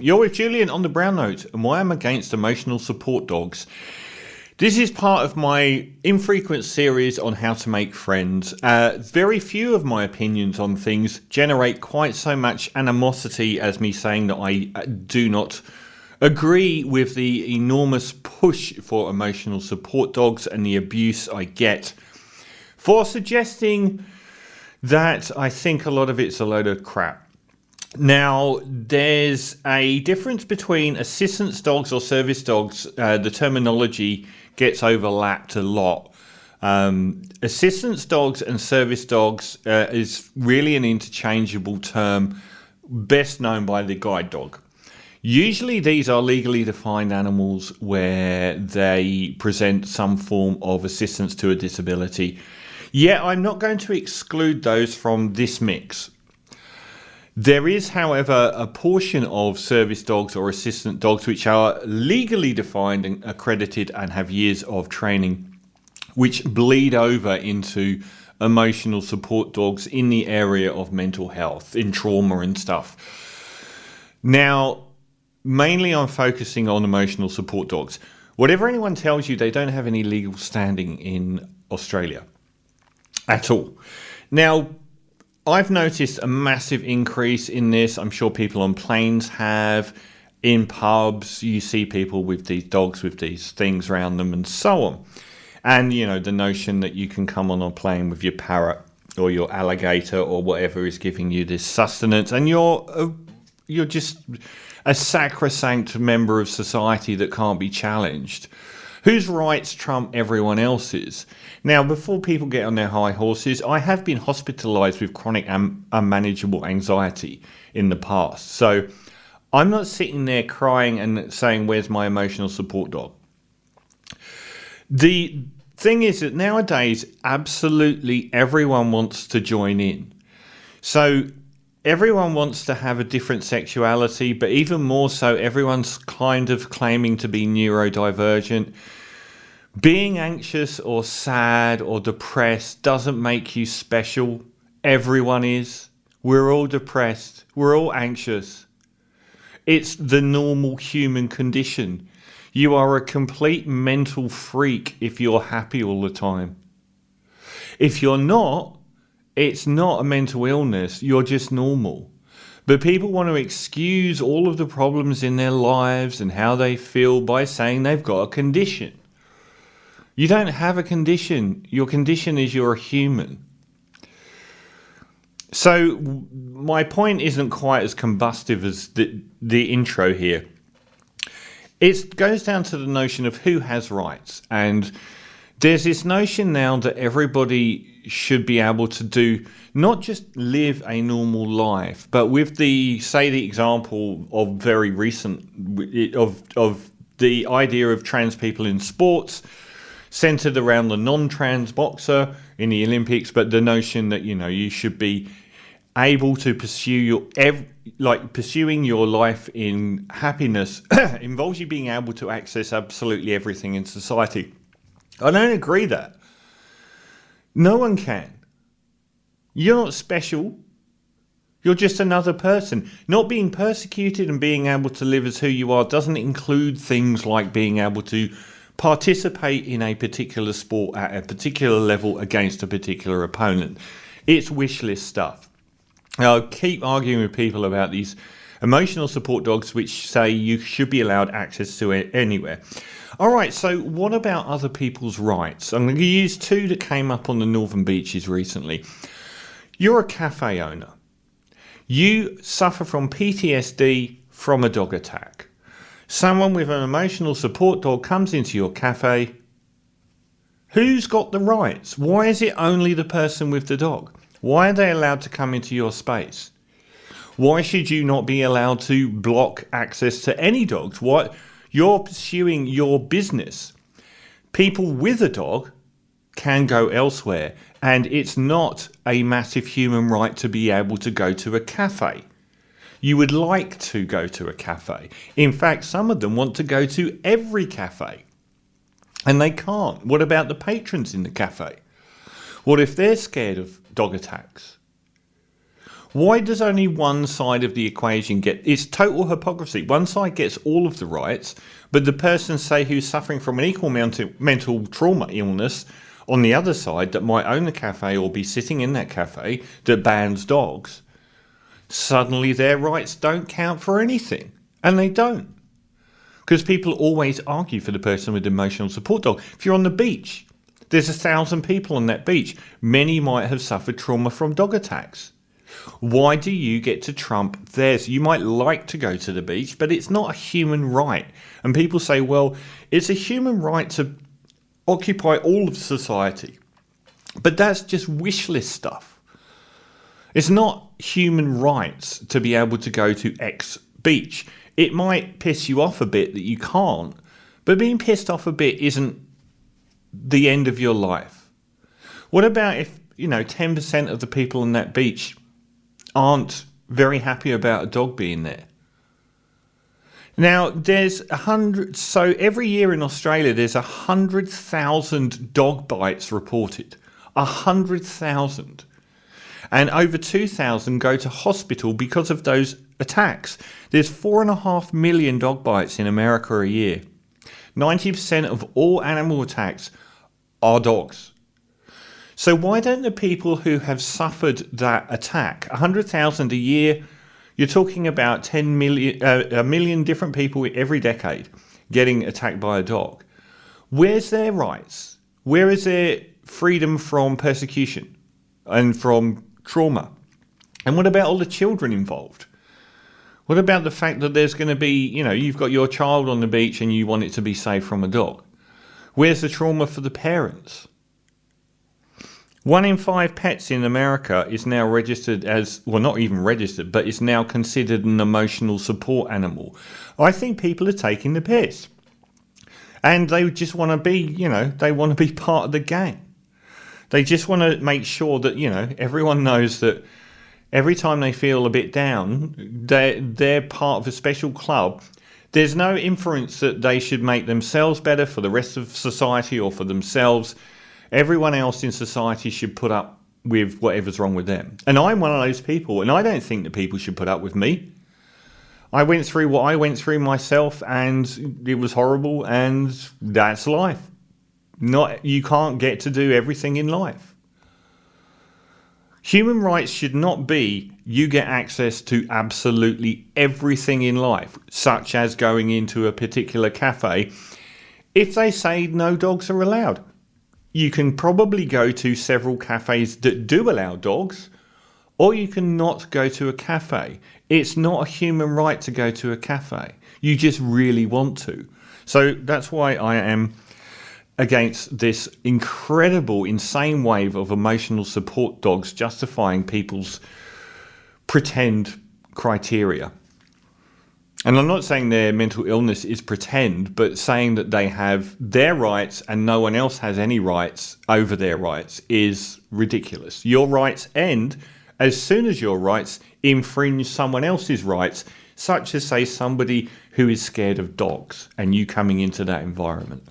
You're with Julian on the Brown Note and why I'm against emotional support dogs. This is part of my infrequent series on how to make friends. Very few of my opinions on things generate quite so much animosity as me saying that I do not agree with the enormous push for emotional support dogs and the abuse I get for suggesting that I think a lot of it's a load of crap. Now, there's a difference between assistance dogs or service dogs. The terminology gets overlapped a lot. Assistance dogs and service dogs is really an interchangeable term, best known by the guide dog. Usually these are legally defined animals where they present some form of assistance to a disability. Yet I'm not going to exclude those from this mix. There is, however, a portion of service dogs or assistant dogs which are legally defined and accredited and have years of training, which bleed over into emotional support dogs in the area of mental health, in trauma and stuff. Now, mainly I'm focusing on emotional support dogs. Whatever anyone tells you, they don't have any legal standing in Australia at all. Now, I've noticed a massive increase in this. I'm sure people on planes have. In pubs, you see people with these dogs with these things around them and so on. And, you know, the notion that you can come on a plane with your parrot or your alligator or whatever is giving you this sustenance and you're just a sacrosanct member of society that can't be challenged. Whose rights trump everyone else's? Now, before people get on their high horses, I have been hospitalised with chronic unmanageable anxiety in the past. So I'm not sitting there crying and saying, where's my emotional support dog? The thing is that nowadays, absolutely everyone wants to join in. So everyone wants to have a different sexuality, but even more so, everyone's kind of claiming to be neurodivergent. Being anxious or sad or depressed doesn't make you special. Everyone is. We're all depressed. We're all anxious. It's the normal human condition. You are a complete mental freak if you're happy all the time. If you're not, it's not a mental illness. You're just normal. But people want to excuse all of the problems in their lives and how they feel by saying they've got a condition. You don't have a condition. Your condition is you're a human. So my point isn't quite as combustive as the intro here. It goes down to the notion of who has rights. And there's this notion now that everybody should be able to do, not just live a normal life, but with the example of very recent, of the idea of trans people in sports, centered around the non-trans boxer in the Olympics, but the notion that, you know, you should be able to pursue pursuing your life in happiness involves you being able to access absolutely everything in society. I don't agree that. No one can. You're not special. You're just another person. Not being persecuted and being able to live as who you are doesn't include things like being able to participate in a particular sport at a particular level against a particular opponent. It's wish list stuff. I'll keep arguing with people about these emotional support dogs which say you should be allowed access to it anywhere. All right, so what about other people's rights? I'm going to use two that came up on the Northern Beaches recently. You're a cafe owner. You suffer from PTSD from a dog attack. Someone with an emotional support dog comes into your cafe. Who's got the rights? Why is it only the person with the dog? Why are they allowed to come into your space? Why should you not be allowed to block access to any dogs? Why? You're pursuing your business. People with a dog can go elsewhere, and it's not a massive human right to be able to go to a cafe. You would like to go to a cafe. In fact, some of them want to go to every cafe, and they can't. What about the patrons in the cafe? What if they're scared of dog attacks? Why does only one side of the equation get... It's total hypocrisy. One side gets all of the rights, but the person, say, who's suffering from an equal mental trauma illness on the other side that might own the cafe or be sitting in that cafe that bans dogs, suddenly their rights don't count for anything. And they don't. Because people always argue for the person with the emotional support dog. If you're on the beach, there's 1,000 people on that beach. Many might have suffered trauma from dog attacks. Why do you get to trump theirs? You might like to go to the beach, but it's not a human right. And people say, well, it's a human right to occupy all of society. But that's just wish list stuff. It's not human rights to be able to go to X beach. It might piss you off a bit that you can't, but being pissed off a bit isn't the end of your life. What about if, 10% of the people on that beach aren't very happy about a dog being there? Now, there's 100, so every year in Australia, there's 100,000 dog bites reported. 100,000. And over 2,000 go to hospital because of those attacks. There's 4.5 million dog bites in America a year. 90% of all animal attacks are dogs. So why don't the people who have suffered that attack, 100,000 a year, you're talking about 10 million, a million different people every decade getting attacked by a dog. Where's their rights? Where is their freedom from persecution and from trauma? And what about all the children involved? What about the fact that there's going to be, you've got your child on the beach and you want it to be safe from a dog? Where's the trauma for the parents? 1 in 5 pets in America is now registered as, well, not even registered, but is now considered an emotional support animal. I think people are taking the piss. And they just want to be, they want to be part of the gang. They just want to make sure that, everyone knows that every time they feel a bit down, they're part of a special club. There's no inference that they should make themselves better for the rest of society or for themselves. Everyone else in society should put up with whatever's wrong with them. And I'm one of those people, and I don't think that people should put up with me. I went through what I went through myself, and it was horrible, and that's life. You can't get to do everything in life. Human rights should not be you get access to absolutely everything in life, such as going into a particular cafe. If they say no dogs are allowed, you can probably go to several cafes that do allow dogs, or you can not go to a cafe. It's not a human right to go to a cafe. You just really want to. So that's why I am against this incredible, insane wave of emotional support dogs justifying people's pretend criteria. And I'm not saying their mental illness is pretend, but saying that they have their rights and no one else has any rights over their rights is ridiculous. Your rights end as soon as your rights infringe someone else's rights, such as, say, somebody who is scared of dogs and you coming into that environment.